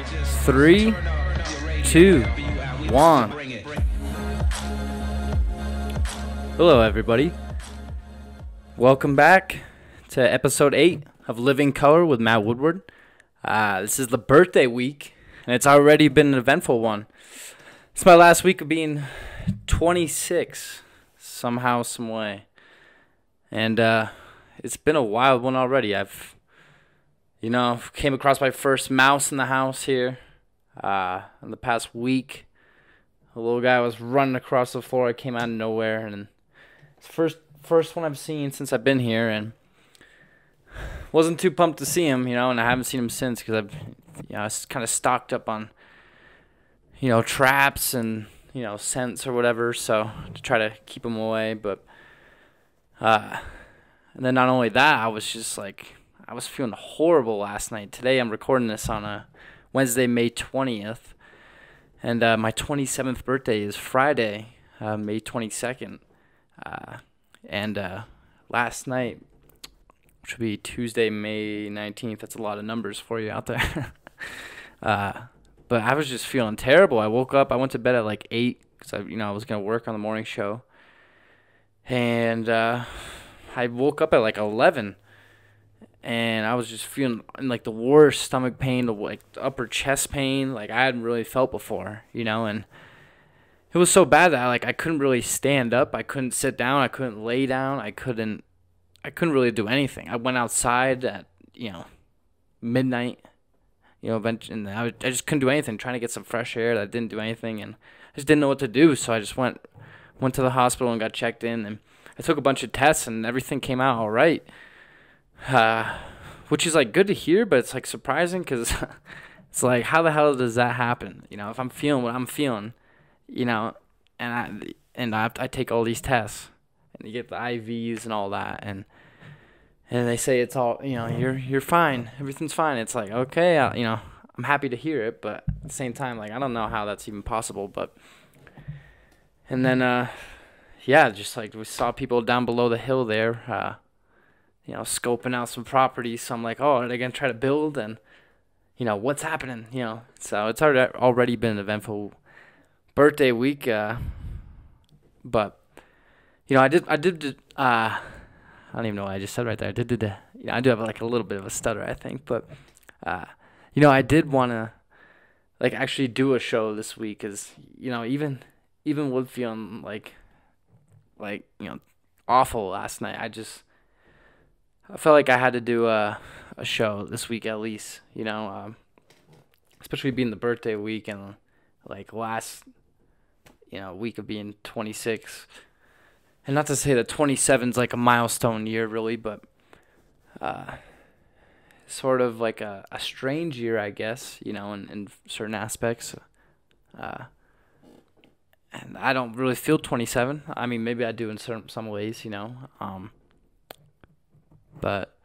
3, 2, 1. Hello, everybody. Welcome back to episode 8 of Living Color with Matt Woodward. This is the birthday week, and it's already been an eventful one. It's my last week of being 26, somehow, some way. And it's been a wild one already. I've came across my first mouse in the house here in the past week. A little guy was running across the floor. I came out of nowhere, and it's the first one I've seen since I've been here, and wasn't too pumped to see him, and I haven't seen him since because I was kind of stocked up on, traps and, scents or whatever, so to try to keep him away. But and then not only that, I was feeling horrible last night. Today I'm recording this on a Wednesday, May 20th, and my 27th birthday is Friday, May 22nd, and last night, which will be Tuesday, May 19th, that's a lot of numbers for you out there, but I was just feeling terrible. I woke up, I went to bed at like 8, because I was going to work on the morning show, and I woke up at like 11, and I was just feeling like the worst stomach pain, like upper chest pain, like I hadn't really felt before, and it was so bad that I couldn't really stand up. I couldn't sit down. I couldn't lay down. I couldn't really do anything. I went outside at midnight, and I just couldn't do anything. Trying to get some fresh air, that didn't do anything, and I just didn't know what to do. So I just went to the hospital and got checked in, and I took a bunch of tests, and everything came out all right. Which is like good to hear, but it's like surprising because it's like, how the hell does that happen? If I'm feeling what I'm feeling, and I take all these tests, and you get the IVs and all that, and they say it's all, you're fine, everything's fine. It's like, okay, I'm happy to hear it, but at the same time, like, I don't know how that's even possible. But and then just like we saw people down below the hill there, scoping out some properties. So I'm like, oh, are they going to try to build? And, what's happening? So it's already been an eventful birthday week. But, I did, I don't even know what I just said right there. I do have like a little bit of a stutter, I think. But, I did want to like actually do a show this week because, even with feeling like, awful last night, I felt like I had to do a show this week at least, especially being the birthday week and like last, week of being 26. And not to say that 27's like a milestone year really, but sort of like a strange year, I guess, in certain aspects. And I don't really feel 27. I mean, maybe I do in some ways, but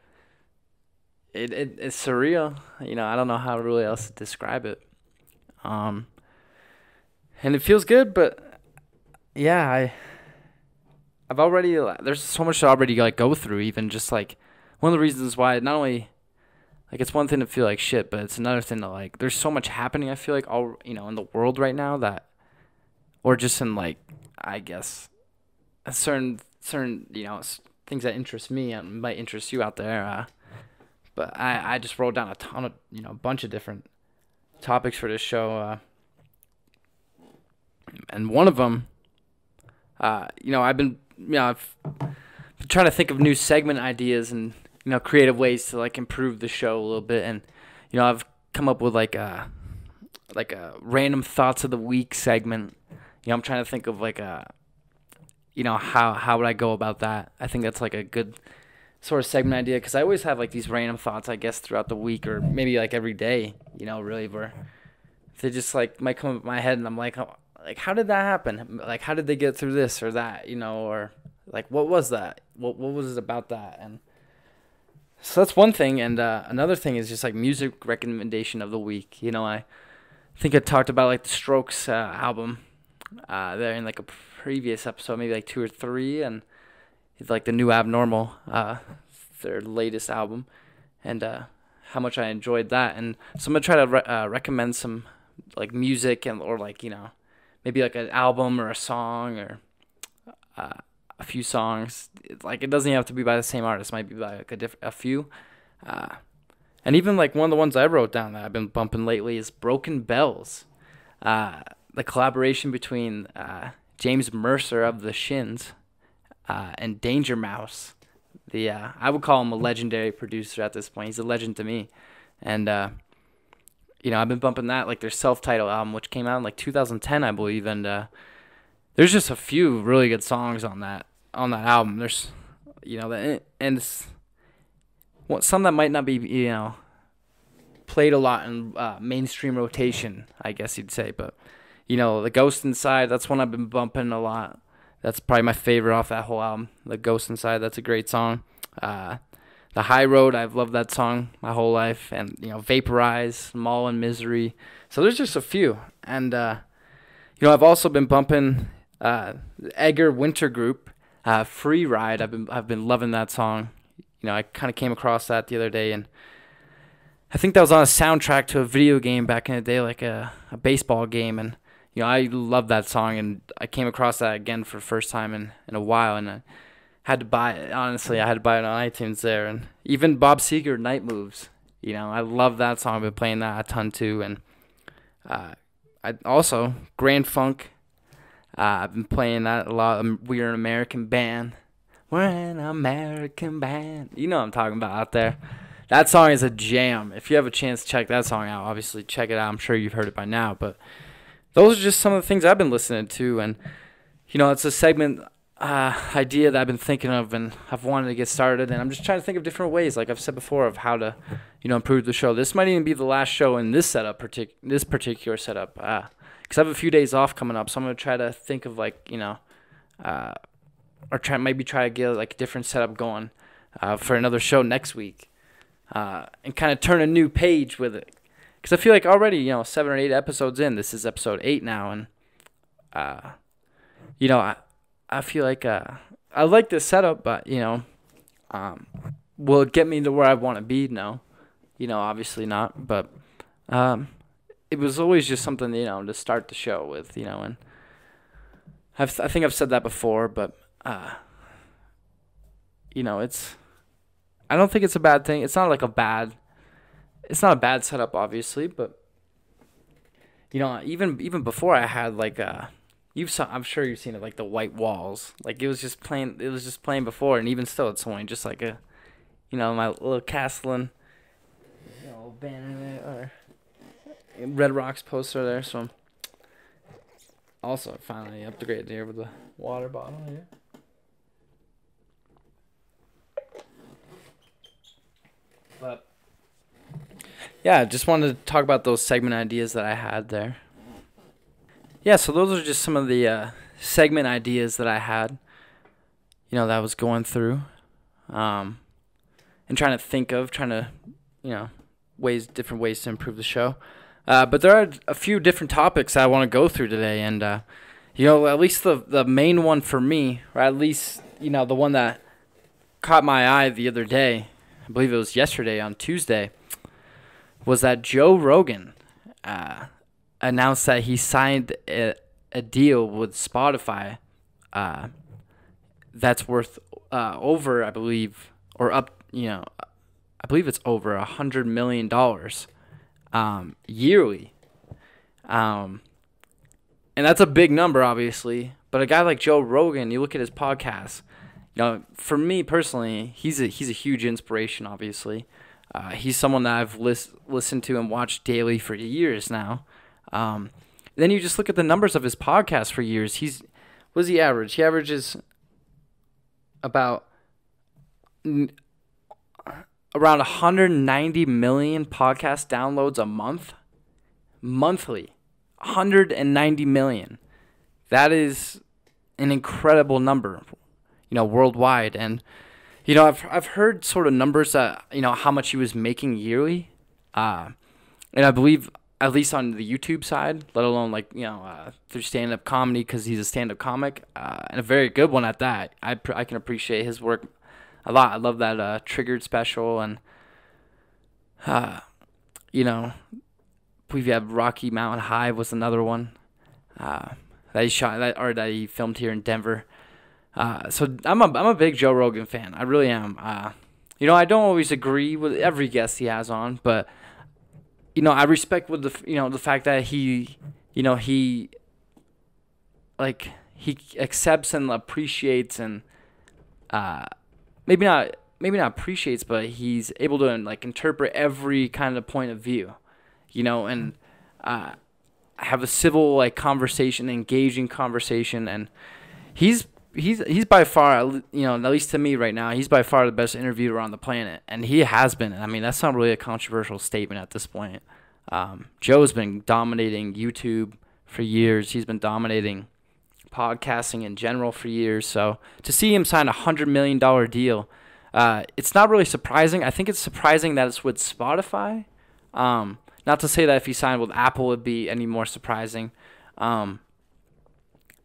it's surreal, I don't know how really else to describe it. And it feels good, but yeah, I've already, there's so much to already like go through, even just like one of the reasons why not only like it's one thing to feel like shit, but it's another thing to like there's so much happening, I feel like all in the world right now that, or just in like, I guess a certain things that interest me and might interest you out there. But I just wrote down a ton of, a bunch of different topics for this show. And one of them, I've been trying to think of new segment ideas and, creative ways to like improve the show a little bit. And, I've come up with like a random thoughts of the week segment. I'm trying to think of like how would I go about that? I think that's like a good sort of segment idea because I always have like these random thoughts, I guess, throughout the week or maybe like every day, really, where they just like might come up in my head and I'm like, oh, like how did that happen? Like how did they get through this or that, or like what was that? What was it about that? And so that's one thing. And another thing is just like music recommendation of the week. I think I talked about like the Strokes album there in like a previous episode, maybe like 2 or 3, and it's like the new Abnormal, their latest album, and how much I enjoyed that. And so I'm gonna try to recommend some like music and or like maybe like an album or a song or a few songs. Like it doesn't have to be by the same artist. It might be by like a few. And even like one of the ones I wrote down that I've been bumping lately is Broken Bells. The collaboration between James Mercer of the Shins and Danger Mouse. I would call him a legendary producer at this point. He's a legend to me. And I've been bumping that, like their self-titled album, which came out in like 2010, I believe. And there's just a few really good songs on that album. There's and it's some that might not be played a lot in mainstream rotation, I guess you'd say. But The Ghost Inside, that's one I've been bumping a lot. That's probably my favorite off that whole album. The Ghost Inside, that's a great song. The High Road, I've loved that song my whole life. And Vaporize, Mall and Misery. So there's just a few. And I've also been bumping the Edgar Winter Group, Free Ride. I've been loving that song. I kind of came across that the other day, and I think that was on a soundtrack to a video game back in the day, like a baseball game. And I love that song, and I came across that again for the first time in a while, and I had to buy it. Honestly, I had to buy it on iTunes there. And even Bob Seger, Night Moves. I love that song. I've been playing that a ton too. And I also Grand Funk. I've been playing that a lot. We're an American band. We're an American band. You know what I'm talking about out there. That song is a jam. If you have a chance to check that song out, obviously check it out. I'm sure you've heard it by now. But those are just some of the things I've been listening to. And, it's a segment idea that I've been thinking of and I've wanted to get started. And I'm just trying to think of different ways, like I've said before, of how to, improve the show. This might even be the last show in this setup, this particular setup. Because I have a few days off coming up. So I'm going to try to think of, like, or maybe try to get like a different setup going for another show next week, and kind of turn a new page with it. Because I feel like already 7 or 8 episodes in. This is episode 8 now, and I feel like I like this setup, but will it get me to where I want to be? No, obviously not. But it was always just something to start the show with, and I think I've said that before, but. I don't think it's a bad thing. It's not a bad setup, obviously, but even before I had like I'm sure you've seen it, like the white walls. Like it was just playing before, and even still it's only just like a my little Castlin banner there, or Red Rocks poster there. So also finally upgraded here with the water bottle here. But yeah, I just wanted to talk about those segment ideas that I had there. Yeah, so those are just some of the segment ideas that I had, that I was going through, and trying to different ways to improve the show. But there are a few different topics I want to go through today, and at least the main one for me, or at least the one that caught my eye the other day. I believe it was yesterday on Tuesday, was that Joe Rogan announced that he signed a deal with Spotify that's worth over, I believe, or up, I believe it's over $100 million yearly. And that's a big number, obviously. But a guy like Joe Rogan, you look at his podcast. For me personally, he's a huge inspiration. Obviously, he's someone that I've listened to and watched daily for years now. Then you just look at the numbers of his podcast for years. What does he average? He averages about around 190 million podcast downloads a month, monthly. 190 million. That is an incredible number. Worldwide. And, I've heard sort of numbers that, how much he was making yearly. And I believe, at least on the YouTube side, let alone through stand-up comedy, because he's a stand-up comic, and a very good one at that. I can appreciate his work a lot. I love that Triggered special, and Uh, you know, we have Rocky Mountain High was another one uh, that he shot that he filmed here in Denver. So I'm a big Joe Rogan fan. I really am. I don't always agree with every guest he has on, but I respect with the fact that he he accepts and appreciates and maybe not appreciates, but he's able to interpret every kind of point of view, and have a civil conversation, engaging conversation, and he's by far, at least to me right now, he's by far the best interviewer on the planet, and he has been. I mean, that's not really a controversial statement at this point. Joe's been dominating YouTube for years. He's been dominating podcasting in general for years. So to see him sign $100 million deal, it's not really surprising. I think it's surprising that it's with Spotify. Not to say that if he signed with Apple, it'd be any more surprising.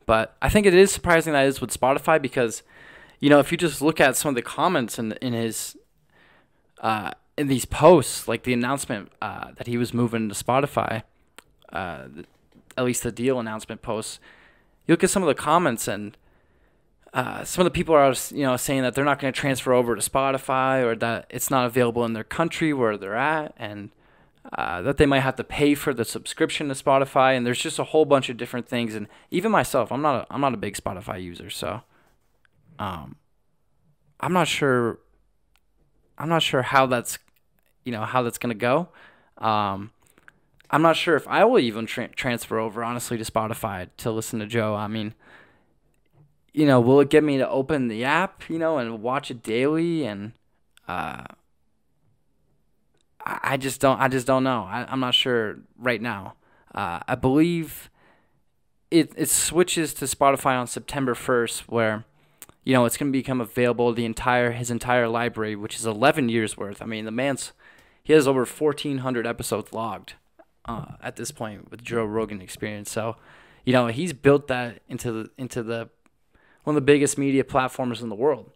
But I think it is surprising that it's with Spotify because, if you just look at some of the comments in his in these posts, like the announcement that he was moving to Spotify, at least the deal announcement posts, you look at some of the comments and some of the people are saying that they're not going to transfer over to Spotify or that it's not available in their country where they're at, and that they might have to pay for the subscription to Spotify, and there's just a whole bunch of different things. And even myself, I'm not a big Spotify user, so I'm not sure how that's gonna go. I'm not sure if I will even transfer over honestly to Spotify to listen to Joe. I mean, will it get me to open the app, and watch it daily? And I just don't know. I'm not sure right now. I believe it switches to Spotify on September 1st, where it's going to become available his entire library, which is 11 years worth. I mean, he has over 1,400 episodes logged at this point with Joe Rogan Experience. So, he's built that into the one of the biggest media platforms in the world,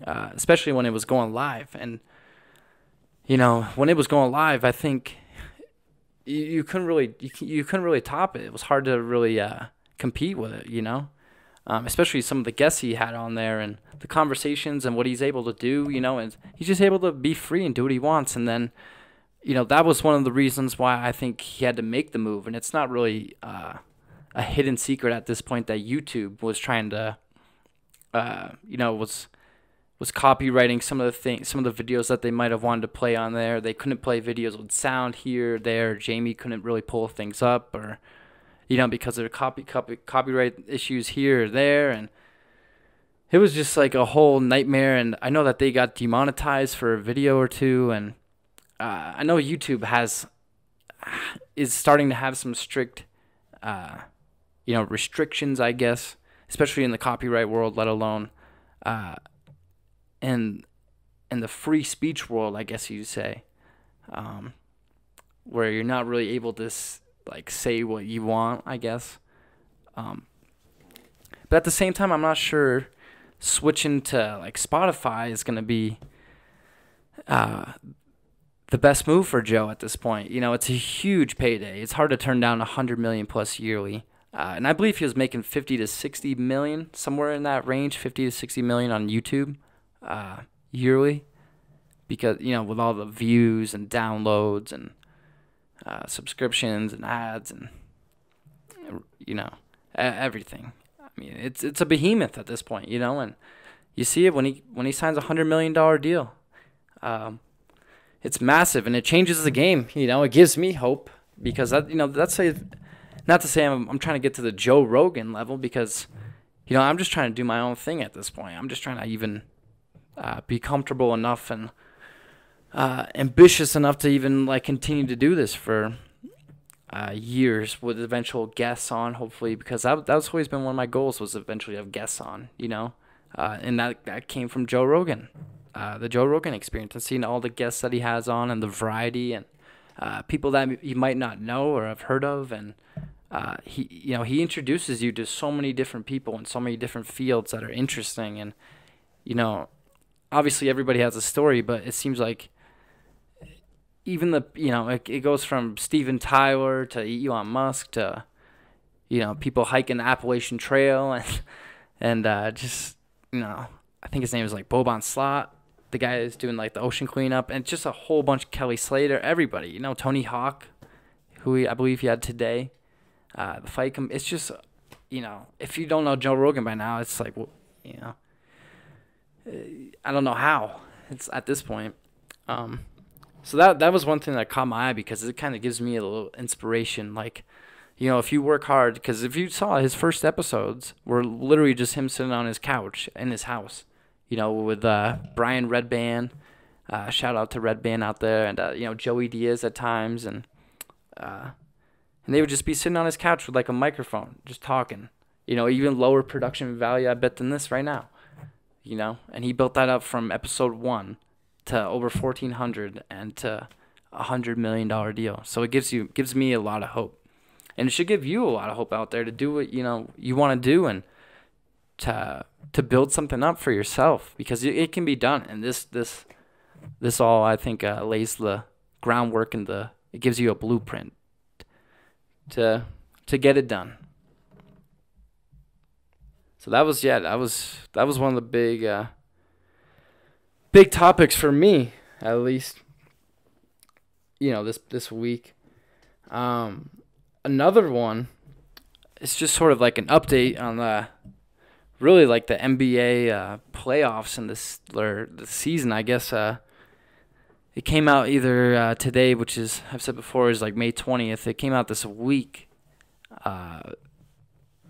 especially when it was going live. And when it was going live, I think you couldn't really top it. It was hard to really compete with it, especially some of the guests he had on there and the conversations and what he's able to do, and he's just able to be free and do what he wants. And then, that was one of the reasons why I think he had to make the move. And it's not really a hidden secret at this point that YouTube was trying to, was copywriting some of the videos that they might have wanted to play on there. They couldn't play videos with sound here, there. Jamie couldn't really pull things up, or because of copyright issues here or there, and it was just like a whole nightmare. And I know that they got demonetized for a video or two, and I know YouTube is starting to have some strict restrictions, I guess, especially in the copyright world, let alone in the free speech world, I guess you'd say, where you're not really able to say what you want, I guess. But at the same time, I'm not sure switching to Spotify is gonna be the best move for Joe at this point. It's a huge payday. It's hard to turn down $100 million plus yearly. And I believe he was making 50 to 60 million, somewhere in that range, 50 to 60 million on YouTube yearly, because with all the views and downloads and subscriptions and ads and everything. I mean, it's a behemoth at this point, and you see it when he signs $100 million deal. It's massive, and it changes the game. It gives me hope, because that's not to say I'm trying to get to the Joe Rogan level, because I'm just trying to do my own thing at this point. I'm just trying to even be comfortable enough and ambitious enough to even continue to do this for years with eventual guests on, hopefully, because that's always been one of my goals, was eventually have guests on, and that came from Joe Rogan, the Joe Rogan Experience, and seeing all the guests that he has on and the variety and people that you might not know or have heard of, and he introduces you to so many different people in so many different fields that are interesting. And obviously everybody has a story, but it seems like even it goes from Steven Tyler to Elon Musk to people hiking the Appalachian Trail and just I think his name is like Bobon Slot, the guy that's doing like the ocean cleanup, and just a whole bunch of Kelly Slater, everybody, Tony Hawk, I believe he had today. The fight, it's just, if you don't know Joe Rogan by now, it's like, well, I don't know how it's at this point. So that was one thing that caught my eye because it kind of gives me a little inspiration. Like, if you work hard, because if you saw his first episodes were literally just him sitting on his couch in his house, with Brian Redban, shout out to Redban out there, and Joey Diaz at times, and they would just be sitting on his couch with like a microphone, just talking. Even lower production value, I bet, than this right now. And he built that up from episode 1 to over 1,400 and to $100 million deal. So it gives me a lot of hope, and it should give you a lot of hope out there to do what you want to do and to build something up for yourself, because it can be done. And this all, I think, lays the groundwork and it gives you a blueprint to get it done. So that was one of the big topics for me, at least, this week. Another one is just sort of like an update on the NBA playoffs and the season, I guess. It came out either today, which is, I've said before, is like May 20th. It came out this week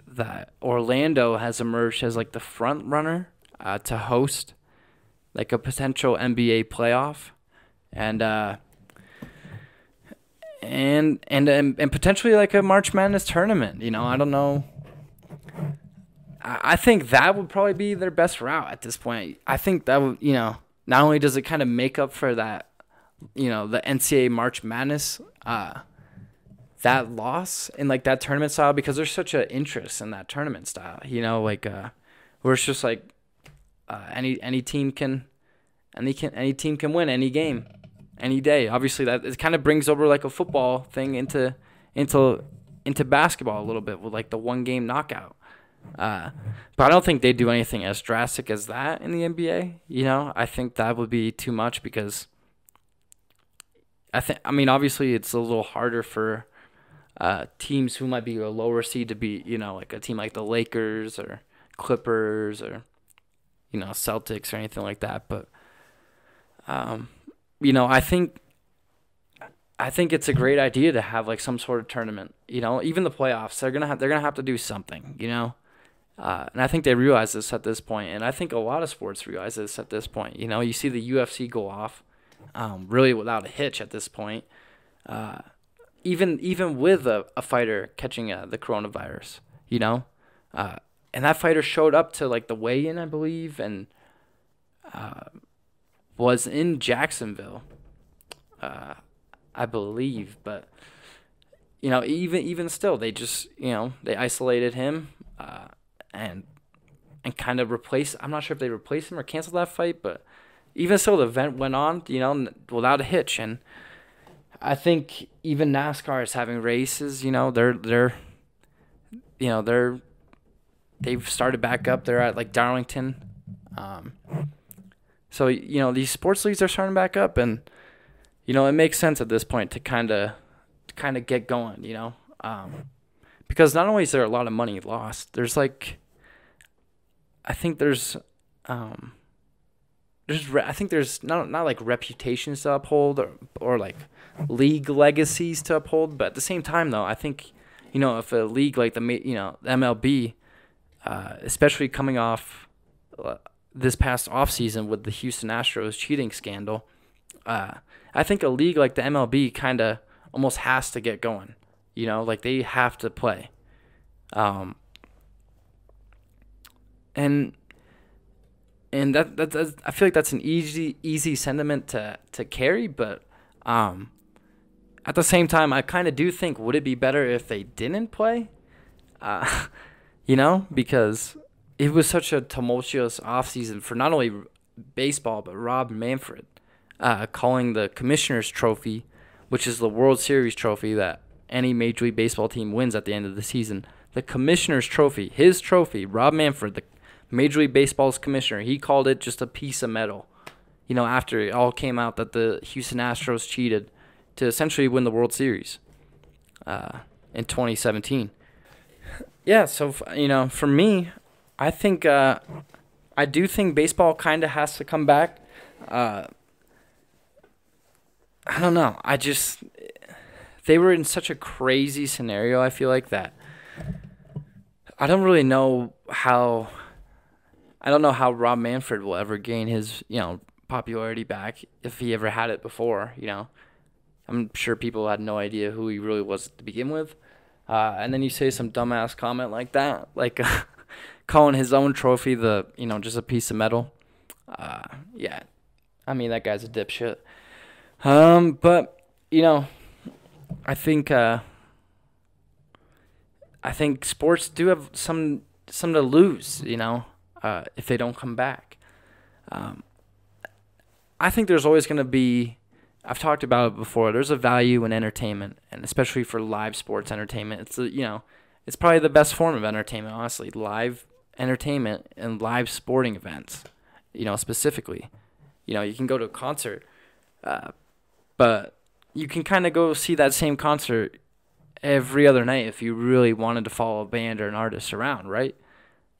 that Orlando has emerged as like the front runner to host like a potential NBA playoff, and potentially like a March Madness tournament. I don't know. I think that would probably be their best route at this point. I think that would, not only does it kind of make up for that, the NCAA March Madness, that loss in like that tournament style, because there's such an interest in that tournament style, where it's just like any team can win any game, any day. Obviously, that it kind of brings over like a football thing into basketball a little bit with like the 1-game knockout. But I don't think they do anything as drastic as that in the NBA. I think that would be too much, because obviously it's a little harder for teams who might be a lower seed to be, like a team like the Lakers or Clippers or, Celtics or anything like that. But, I think it's a great idea to have like some sort of tournament. Even the playoffs, they're gonna have to do something. And I think they realize this at this point, and I think a lot of sports realize this at this point. You see the UFC go off, really without a hitch at this point. Even with a fighter catching the coronavirus, and that fighter showed up to like the weigh-in, I believe, and was in Jacksonville, I believe. But even still, they just they isolated him. And kind of replace. I'm not sure if they replaced him or canceled that fight, but even so, the event went on, without a hitch. And I think even NASCAR is having races. They've started back up. They're at like Darlington. So these sports leagues are starting back up, and it makes sense at this point to kind of get going. Because not only is there a lot of money lost, there's like. I think there's not like reputations to uphold or like league legacies to uphold, but at the same time though, I think if a league like the MLB, especially coming off this past offseason with the Houston Astros cheating scandal, I think a league like the MLB kind of almost has to get going. Like they have to play. And that I feel like that's an easy sentiment to carry, but at the same time, I kind of do think, would it be better if they didn't play? Because it was such a tumultuous offseason for not only baseball but Rob Manfred. calling the Commissioner's Trophy, which is the World Series trophy that any Major League Baseball team wins at the end of the season. The Commissioner's Trophy, his trophy, Rob Manfred, the Major League Baseball's commissioner, he called it just a piece of metal. After it all came out that the Houston Astros cheated to essentially win the World Series in 2017. Yeah, so, for me, I think, I do think baseball kind of has to come back. I don't know. They were in such a crazy scenario, I feel like, that I don't really know how Rob Manfred will ever gain his, popularity back if he ever had it before, I'm sure people had no idea who he really was to begin with. And then you say some dumbass comment like that, like calling his own trophy just a piece of metal. Yeah, I mean, that guy's a dipshit. But, I think sports do have some to lose, if they don't come back. I think there's always going to be, I've talked about it before, there's a value in entertainment, and especially for live sports entertainment. It's probably the best form of entertainment, honestly, live entertainment and live sporting events, specifically. You can go to a concert, but you can kind of go see that same concert every other night if you really wanted to follow a band or an artist around, right?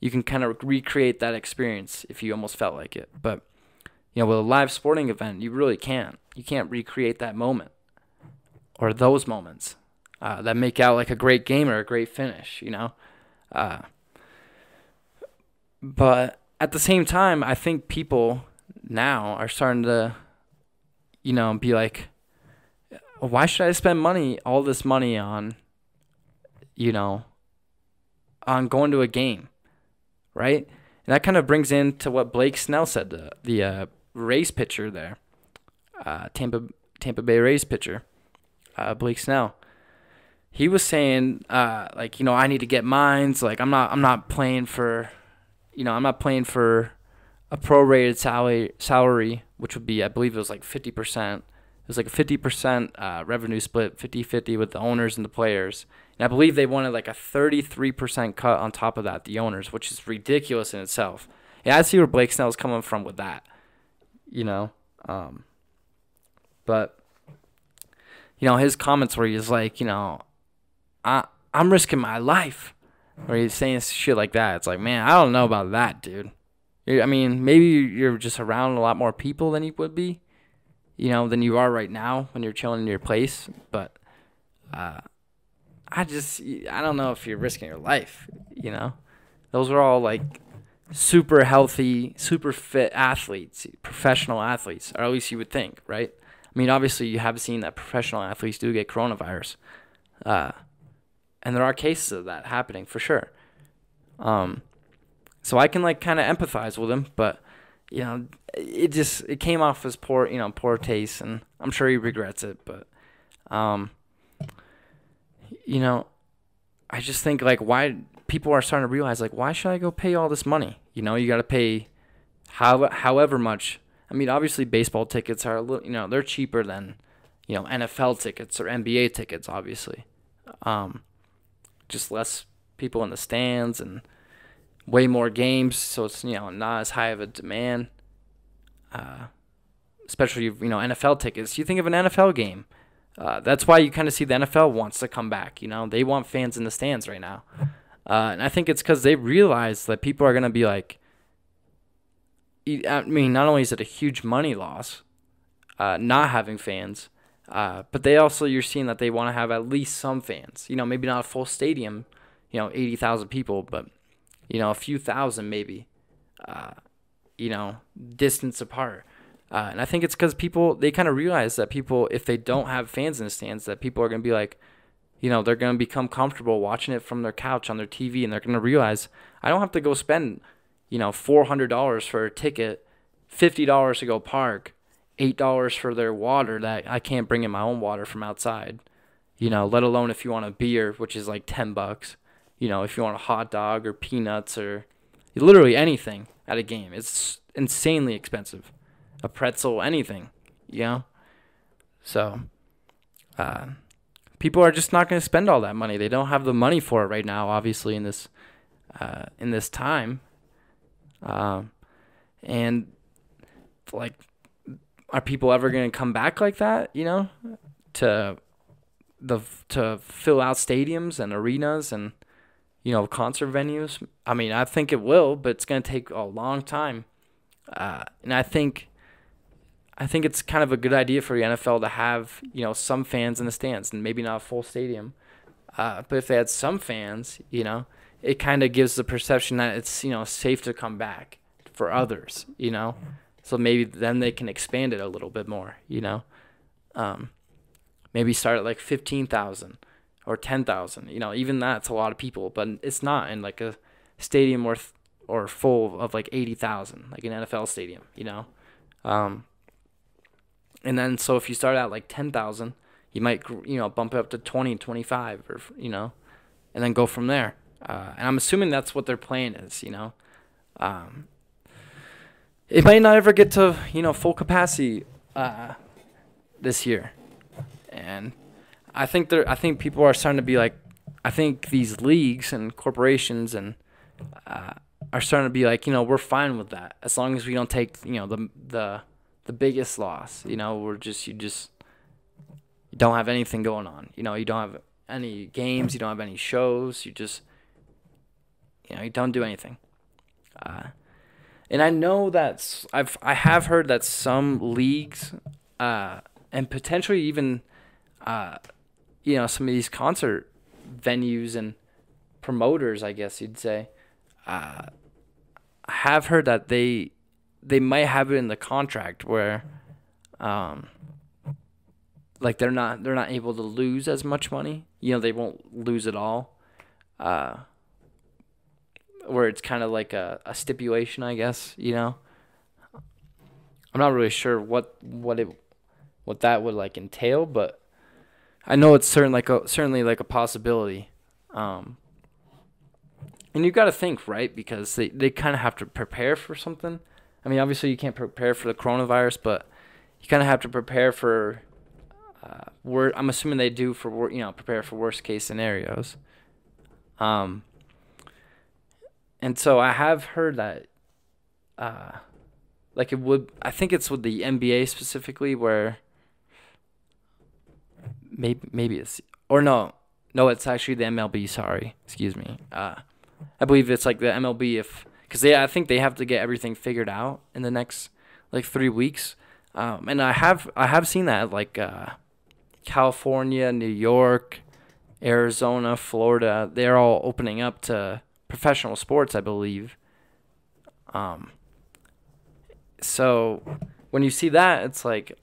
You can kind of recreate that experience if you almost felt like it. But, with a live sporting event, you really can't. You can't recreate that moment or those moments that make out like a great game or a great finish, But at the same time, I think people now are starting to, be like, why should I spend all this money on, on going to a game, right? And that kind of brings into what Blake Snell said, the Rays pitcher there, Tampa Bay Rays pitcher, Blake Snell. He was saying, I need to get mines. Like, I'm not playing for, I'm not playing for a prorated salary, which would be, I believe it was like 50%. It was like a 50% revenue split, 50-50 with the owners and the players. And I believe they wanted like a 33% cut on top of that, the owners, which is ridiculous in itself. Yeah, I see where Blake Snell's coming from with that, But, his comments where he's like, I'm risking my life. Or he's saying shit like that. It's like, man, I don't know about that, dude. I mean, maybe you're just around a lot more people than you would be, than you are right now when you're chilling in your place. But I don't know if you're risking your life, Those are all, like, super healthy, super fit athletes, professional athletes, or at least you would think, right? I mean, obviously, you have seen that professional athletes do get coronavirus. And there are cases of that happening for sure. So I can, like, kind of empathize with him, but, it came off as poor taste, and I'm sure he regrets it, but, I just think, like, why people are starting to realize, like, why should I go pay all this money? You got to pay however much. I mean, obviously baseball tickets are a little, they're cheaper than, NFL tickets or NBA tickets, obviously. Just less people in the stands and way more games, so it's, not as high of a demand. Especially, NFL tickets. You think of an NFL game. That's why you kind of see the NFL wants to come back. They want fans in the stands right now. And I think it's because they realize that people are going to be like, I mean, not only is it a huge money loss, not having fans, but you're seeing that they want to have at least some fans. Maybe not a full stadium, 80,000 people, but, a few thousand maybe, distance apart. And I think it's because they kind of realize that people, if they don't have fans in the stands, that people are going to be like, they're going to become comfortable watching it from their couch on their TV, and they're going to realize, I don't have to go spend, $400 for a ticket, $50 to go park, $8 for their water that I can't bring in my own water from outside, let alone if you want a beer, which is like $10, if you want a hot dog or peanuts or literally anything at a game. It's insanely expensive. A pretzel, anything. you know? So, uh, people are just not going to spend all that money. They don't have the money for it right now, obviously, in this time. Um, and like, are people ever going to come back like that? To to fill out stadiums and arenas and concert venues. I mean, I think it will, but it's going to take a long time. And I think it's kind of a good idea for the NFL to have some fans in the stands and maybe not a full stadium. But if they had some fans, it kind of gives the perception that it's safe to come back for others. So maybe then they can expand it a little bit more. Maybe start at like 15,000 or 10,000. Even that's a lot of people, but it's not in like a stadium or full of like 80,000, like an NFL stadium. And then so if you start out like 10,000, you might bump it up to 20, 25, or and then go from there. And I'm assuming that's what their plan is. It might not ever get to full capacity this year. And I think people are starting to be like, I think these leagues and corporations and are starting to be like, we're fine with that as long as we don't take the biggest loss. You don't have anything going on. You don't have any games, you don't have any shows, you don't do anything. And I know that I have heard that some leagues and potentially even some of these concert venues and promoters, I guess you'd say, I have heard that they might have it in the contract where like they're not able to lose as much money. They won't lose it all. Where it's kind of like a stipulation, I guess. I'm not really sure what that would like entail, but I know it's certainly like a possibility. And you got to think, right? Because they kind of have to prepare for something. I mean, obviously you can't prepare for the coronavirus, but you kind of have to prepare for I'm assuming they do for prepare for worst case scenarios. And so I have heard that like it would, I think it's with the NBA specifically where maybe it's, or no, it's actually the MLB. Sorry, excuse me. I believe it's like the MLB because I think they have to get everything figured out in the next like 3 weeks. And I have seen that like California, New York, Arizona, Florida, they're all opening up to professional sports, I believe. So when you see that, it's like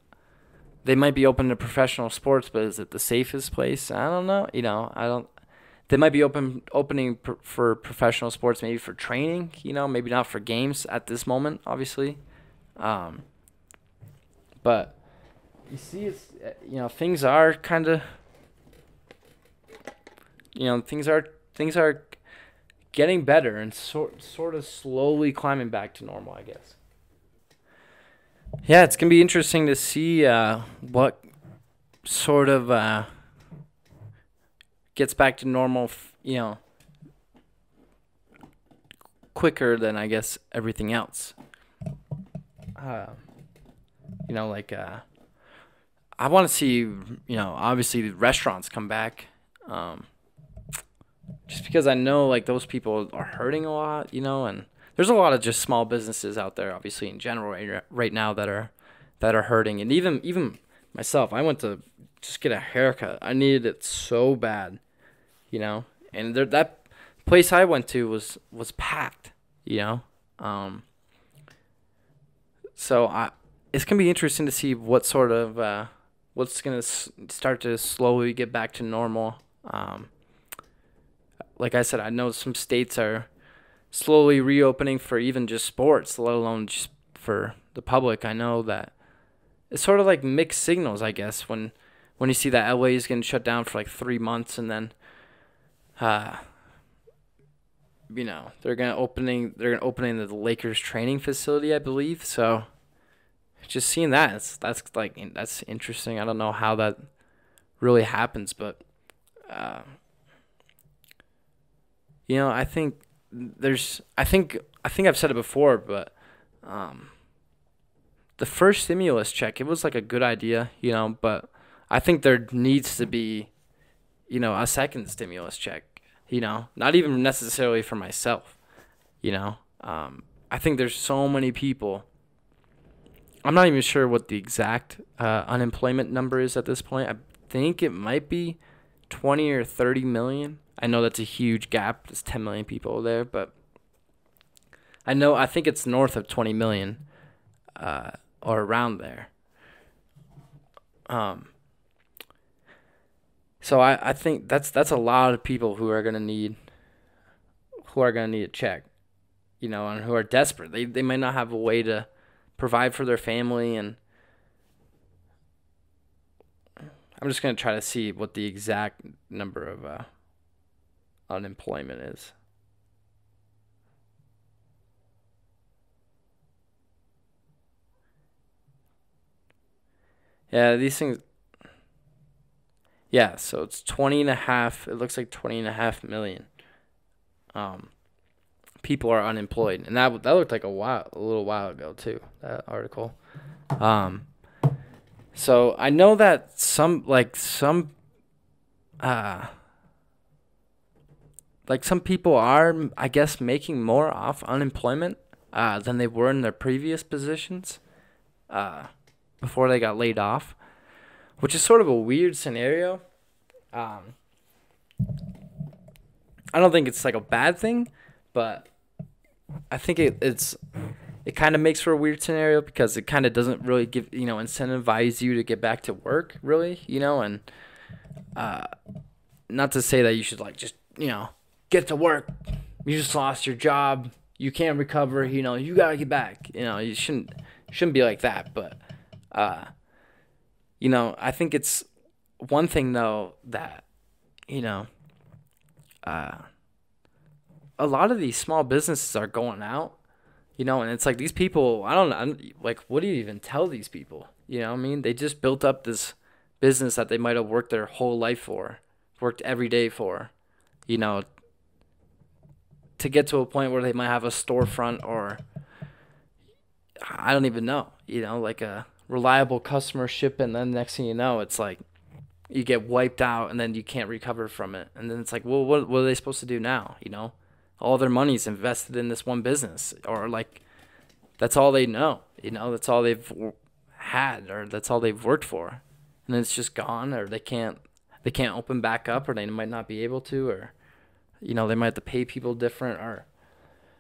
they might be open to professional sports, but is it the safest place? I don't know. I don't. They might be opening for professional sports, maybe for training. Maybe not for games at this moment, obviously. But you see, it's things are kind of things are getting better and sort of slowly climbing back to normal, I guess. Yeah, it's gonna be interesting to see what sort of gets back to normal, quicker than I guess everything else. I want to see, obviously the restaurants come back. Just because I know like those people are hurting a lot, and there's a lot of just small businesses out there, obviously in general right now that are hurting, and even myself, I went to just get a haircut. I needed it so bad, and that place I went to was packed, So it's gonna be interesting to see what sort of what's gonna start to slowly get back to normal. Like I said, I know some states are slowly reopening for even just sports, let alone just for the public. I know that it's sort of like mixed signals, I guess, when you see that LA is getting shut down for like 3 months, and then they're gonna opening the Lakers training facility, I believe. So just seeing that, that's interesting. I don't know how that really happens, but uh, I think I think I've said it before, but um, the first stimulus check, it was like a good idea, but I think there needs to be, a second stimulus check, not even necessarily for myself, you know. I think there's so many people. I'm not even sure what the exact unemployment number is at this point. I think it might be 20 or 30 million. I know that's a huge gap. There's 10 million people there, but I think it's north of 20 million, or around there. Um, so I think that's a lot of people who are gonna need a check, and who are desperate. They might not have a way to provide for their family, and I'm just gonna try to see what the exact number of unemployment is. Yeah, these things. Yeah, so it's 20 and a half. It looks like 20 and a half million um, people are unemployed, and that looked like a little while ago too. That article. Um, so I know that uh, some people are, I guess, making more off unemployment than they were in their previous positions uh, before they got laid off, which is sort of a weird scenario. Um, I don't think it's like a bad thing, but I think it kind of makes for a weird scenario because it kind of doesn't really incentivize you to get back to work, really, and uh, not to say that you should like just get to work. You just lost your job. You can't recover. You gotta get back. You shouldn't be like that. But I think it's one thing though that you know uh, a lot of these small businesses are going out. And it's like these people. I don't know. Like, what do you even tell these people? What I mean, they just built up this business that they might have worked their whole life for, worked every day for. You know, to get to a point where they might have a storefront, or I don't even know, like a reliable customer ship, and then next thing you know, it's like you get wiped out and then you can't recover from it. And then it's like, well, what are they supposed to do now? All their money's invested in this one business, or like that's all they know, that's all they've had, or that's all they've worked for. And then it's just gone, or they can't open back up, or they might not be able to, or they might have to pay people different, or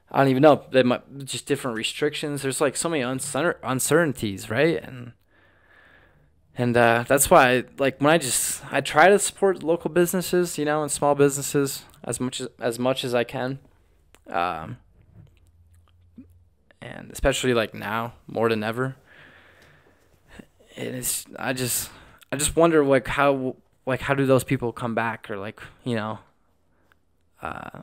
I don't even know. They might just different restrictions. There's like so many uncertainties, right? And that's why like when I try to support local businesses, and small businesses as much as I can, um, and especially like now more than ever. It is. I just wonder how do those people come back, or uh,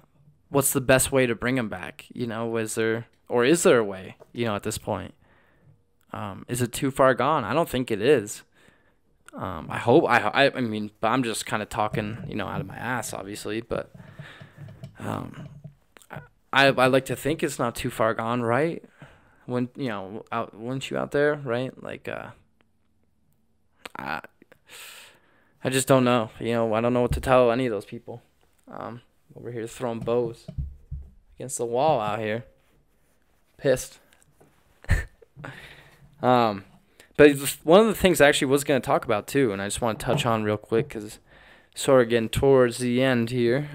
what's the best way to bring them back? Is there a way? At this point, is it too far gone? I don't think it is. I hope. I mean, but I'm just kind of talking, out of my ass, obviously. But I like to think it's not too far gone, right? When wouldn't you out there, right? Like, I I just don't know. I don't know what to tell any of those people. Over here throwing bows against the wall out here. Pissed. But one of the things I actually was going to talk about too, and I just want to touch on real quick because sort of getting towards the end here.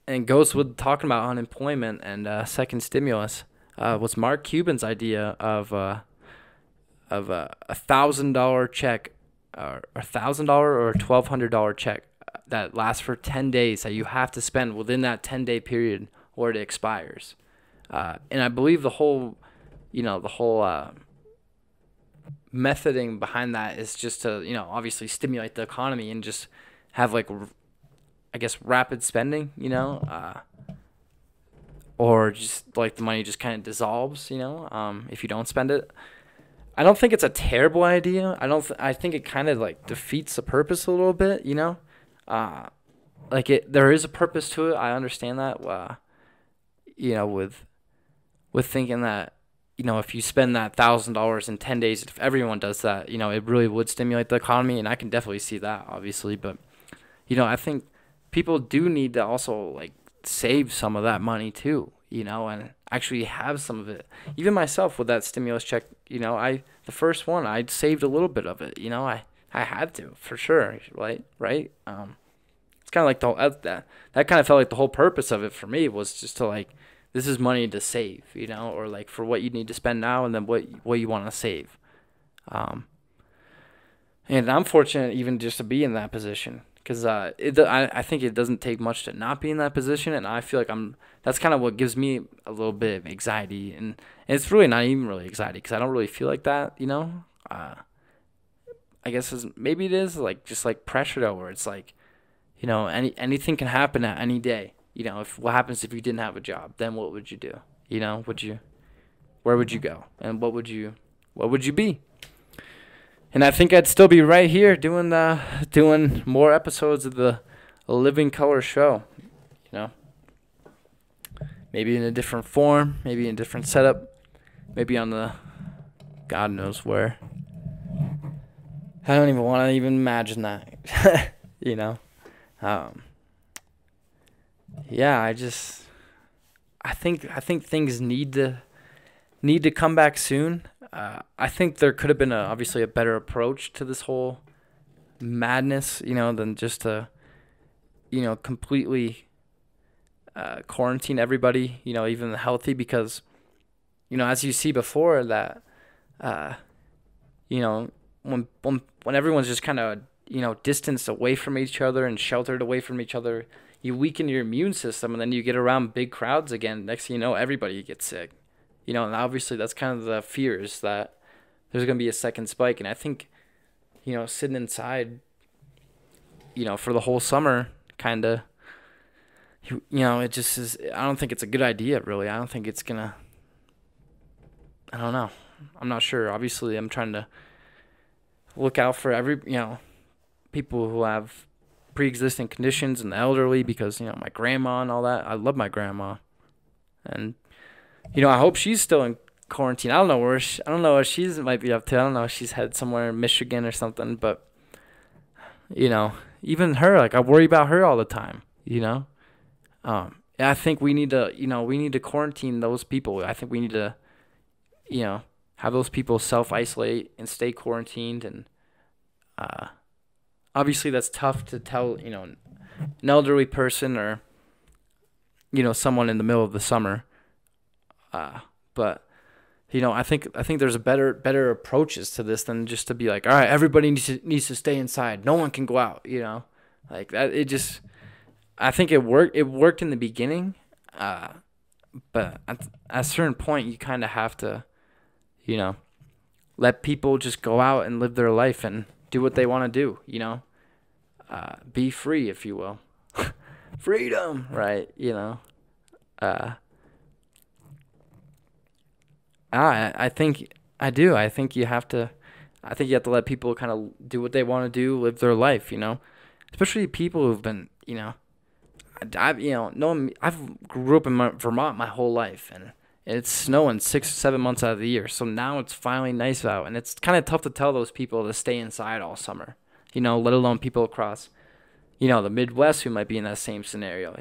And goes with talking about unemployment and second stimulus. Was Mark Cuban's idea of a $1,000 check, or $1,000 or $1,200 check that lasts for 10 days that you have to spend within that 10-day period or it expires. And I believe the whole methoding behind that is just to, obviously stimulate the economy and just have like, I guess, rapid spending, or just like the money just kind of dissolves, if you don't spend it. I don't think it's a terrible idea. I think it kind of like defeats the purpose a little bit, Uh, like there is a purpose to it. I understand that. With thinking that, if you spend that $1,000 in 10 days, if everyone does that, it really would stimulate the economy, and I can definitely see that, obviously. But, I think people do need to also like save some of that money too, and actually have some of it. Even myself with that stimulus check, the first one, I saved a little bit of it, I had to for sure, right. It's kind of like that kind of felt like the whole purpose of it for me was just to like, this is money to save, or like for what you need to spend now, and then what you want to save. And I'm fortunate even just to be in that position, because I think it doesn't take much to not be in that position, and I feel like that's kind of what gives me a little bit of anxiety, and it's really not even really anxiety, because I don't really feel like that, I guess maybe it is like just like pressure though, where it's like, anything can happen at any day. If what happens if you didn't have a job, then what would you do? Where would you go? And what would you be? And I think I'd still be right here doing more episodes of the Living Color show, maybe in a different form, maybe in a different setup, maybe on the God knows where. I don't even want to even imagine that, Yeah, I think things need to come back soon. I think there could have been obviously a better approach to this whole madness, than just to, completely quarantine everybody, even the healthy, because, as you see before that, when everyone's just kind of, distanced away from each other and sheltered away from each other, you weaken your immune system, and then you get around big crowds again. Next thing you know, everybody gets sick. And obviously that's kind of the fear, is that there's going to be a second spike. And I think, sitting inside, for the whole summer, kind of, it just is, I don't think it's a good idea, really. I don't think it's going to, I don't know. I'm not sure. Obviously, I'm trying to look out for people who have pre-existing conditions and the elderly, because my grandma and all that. I love my grandma, and I hope she's still in quarantine. I don't know what she's might be up to. I don't know if she's headed somewhere in Michigan or something, but even her, like, I worry about her all the time. I think we need to quarantine those people. I think we need to have those people self-isolate and stay quarantined, and obviously that's tough to tell, an elderly person or, someone in the middle of the summer. But, I think there's a better approaches to this than just to be like, all right, everybody needs to stay inside. No one can go out, like that. I think it worked in the beginning. But at a certain point, you kind of have to, let people just go out and live their life and do what they want to do, be free, if you will. Freedom, right? I think I do. I think you have to let people kind of do what they want to do, live their life, especially people who've been, I've grew up in Vermont my whole life, and it's snowing 6 or 7 months out of the year. So now it's finally nice out, and it's kind of tough to tell those people to stay inside all summer, let alone people across, the Midwest who might be in that same scenario,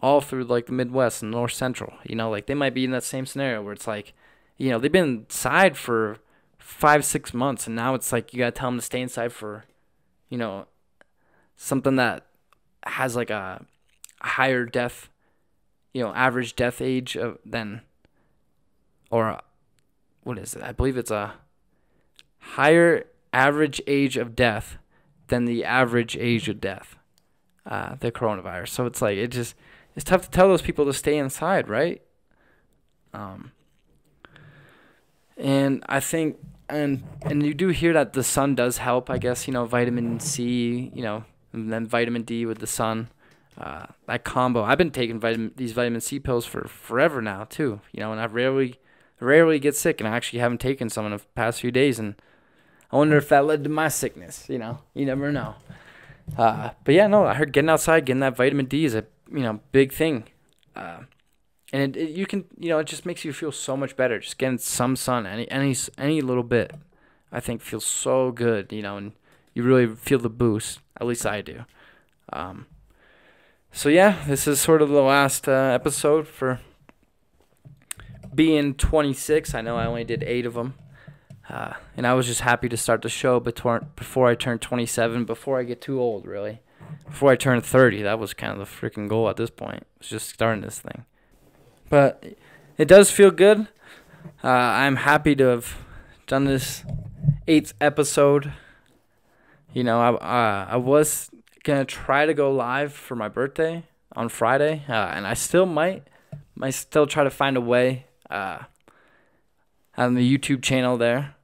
all through like the Midwest and North Central, like they might be in that same scenario where it's like, they've been inside for 5-6 months, and now it's like you gotta tell them to stay inside for, something that has like a higher death, average death age or what is it? I believe it's a higher average age of death than the average age of death, the coronavirus. So it's like, it's tough to tell those people to stay inside, right? And I think, and you do hear that the sun does help, I guess, vitamin C, and then vitamin D with the sun. That combo. I've been taking these vitamin C pills for forever now too. And I rarely get sick, and I actually haven't taken some in the past few days, and I wonder if that led to my sickness. You never know. But yeah, no, I heard getting outside, getting that vitamin D is a big thing. And you can it just makes you feel so much better. Just getting some sun, any little bit, I think feels so good. And you really feel the boost. At least I do. So yeah, this is sort of the last episode for being 26. I know I only did 8 of them. And I was just happy to start the show before I turn 27, before I get too old, really. Before I turn 30, that was kind of the freaking goal at this point. It was just starting this thing. But it does feel good. I'm happy to have done this 8th episode. I was going to try to go live for my birthday on Friday, and I still might still try to find a way on the YouTube channel there.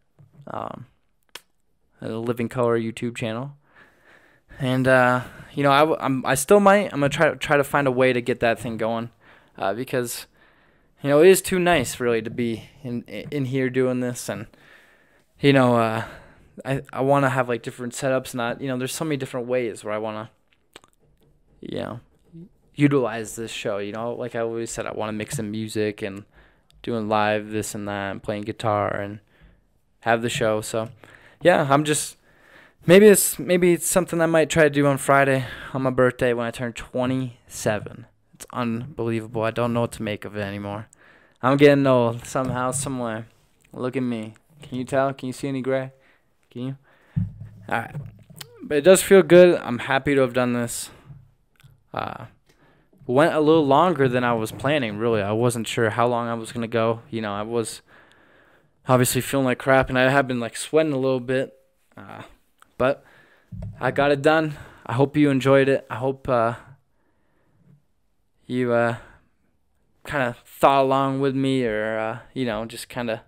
The Living Color YouTube channel, and I still might. I'm gonna try to find a way to get that thing going, because it is too nice really to be in here doing this, and I want to have like different setups. Not there's so many different ways where I want to utilize this show. Like I always said, I want to mix in music and doing live this and that, and playing guitar and have the show. So yeah, I'm just maybe it's something I might try to do on Friday on my birthday when I turn 27. It's unbelievable. I don't know what to make of it anymore. I'm getting old somehow, somewhere. Look at me. Can you tell? Can you see any gray? Can you? All right. But it does feel good. I'm happy to have done this. Went a little longer than I was planning, really. I wasn't sure how long I was going to go. I was obviously feeling like crap, and I have been like sweating a little bit. But I got it done. I hope you enjoyed it. I hope you kind of thought along with me, or just kind of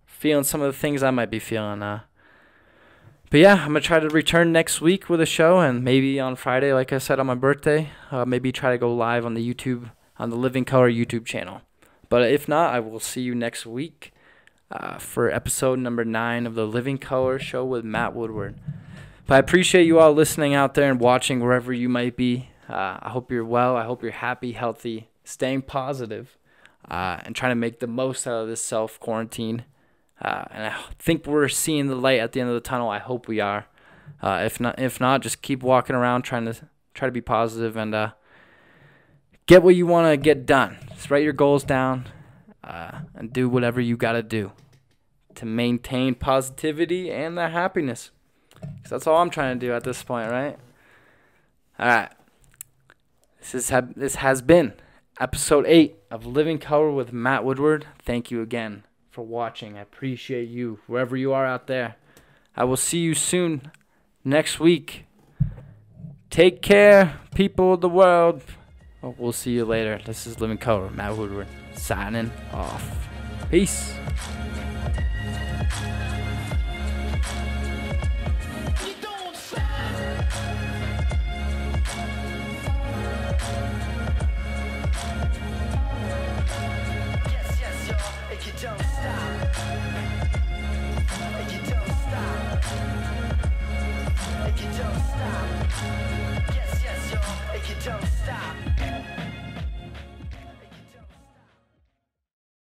feeling some of the things I might be feeling. But yeah, I'm gonna try to return next week with a show, and maybe on Friday, like I said, on my birthday, maybe try to go live on the Living Color YouTube channel. But if not, I will see you next week for episode number 9 of the Living Color Show with Matt Woodward. But I appreciate you all listening out there and watching wherever you might be. I hope you're well. I hope you're happy, healthy, staying positive, and trying to make the most out of this self-quarantine. And I think we're seeing the light at the end of the tunnel. I hope we are. If not, just keep walking around try to be positive and get what you want to get done. Just write your goals down and do whatever you got to do to maintain positivity and that happiness. 'Cause that's all I'm trying to do at this point, right? All right. This has been episode 8 of Living Color with Matt Woodward. Thank you again for watching. I appreciate you wherever you are out there. I will see you soon next week. Take care, people of the world. We'll see you later. This is Living Color, Matt Woodward, signing off. Peace. Don't stop.